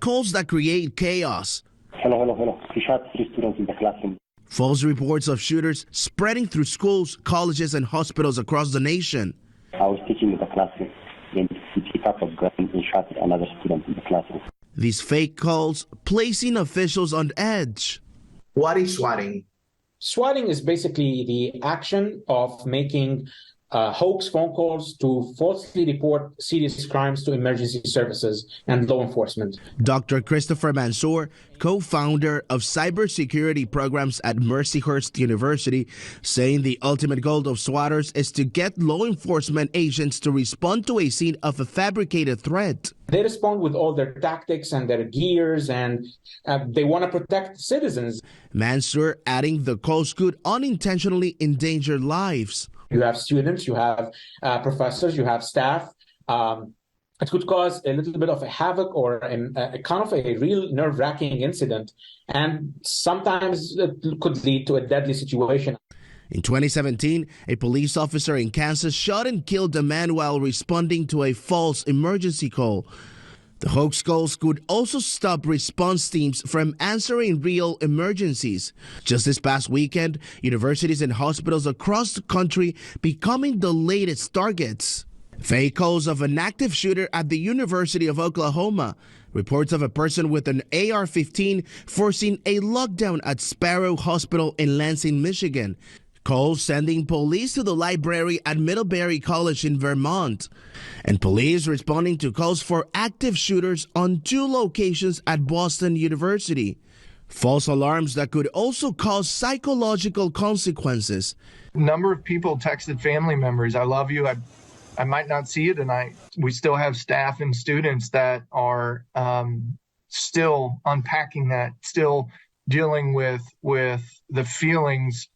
calls that create chaos. Hello. He shot 3 students in the classroom. False reports of shooters spreading through schools, colleges, and hospitals across the nation. I was teaching in the classroom. Then he picked up a gun and shot another student in the classroom. These fake calls placing officials on edge. What is swatting? Swatting is basically the action of making hoax phone calls to falsely report serious crimes to emergency services and law enforcement. Dr. Christopher Mansour, co-founder of cybersecurity programs at Mercyhurst University, saying the ultimate goal of swatters is to get law enforcement agents to respond to a scene of a fabricated threat. They respond with all their tactics and their gears, and they want to protect citizens. Mansour adding the calls could unintentionally endanger lives. You have students, you have professors, you have staff. It could cause a little bit of a havoc or a kind of a real nerve-wracking incident, and sometimes it could lead to a deadly situation. In 2017, a police officer in Kansas shot and killed a man while responding to a false emergency call. The hoax calls could also stop response teams from answering real emergencies. Just this past weekend, universities and hospitals across the country becoming the latest targets. Fake calls of an active shooter at the University of Oklahoma. Reports of a person with an AR-15 forcing a lockdown at Sparrow Hospital in Lansing, Michigan. Calls sending police to the library at Middlebury College in Vermont. And police responding to calls for active shooters on 2 locations at Boston University. False alarms that could also cause psychological consequences. Number of people texted family members, "I love you. I might not see you tonight." We still have staff and students that are still unpacking that, still dealing with the feelings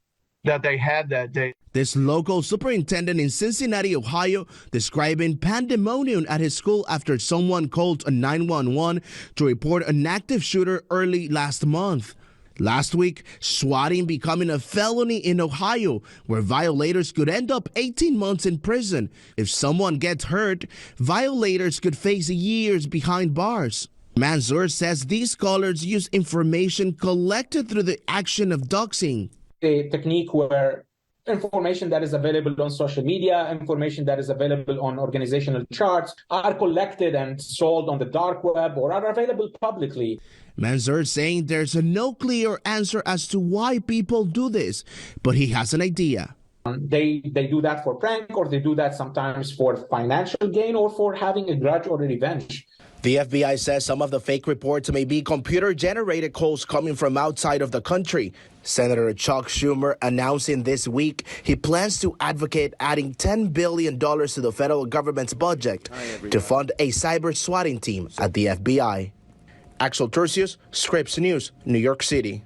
that they had that day. This local superintendent in Cincinnati, Ohio, describing pandemonium at his school after someone called 911 to report an active shooter early last month. Last week, swatting becoming a felony in Ohio, where violators could end up 18 months in prison. If someone gets hurt, violators could face years behind bars. Mansour says these callers use information collected through the action of doxing. A technique where information that is available on social media, information that is available on organizational charts are collected and sold on the dark web or are available publicly. Mansour saying there's no clear answer as to why people do this, but he has an idea. They do that for prank, or they do that sometimes for financial gain or for having a grudge or a revenge. The FBI says some of the fake reports may be computer-generated calls coming from outside of the country. Senator Chuck Schumer announcing this week he plans to advocate adding $10 billion to the federal government's budget to fund a cyber swatting team at the FBI. Axel Tercius, Scripps News, New York City.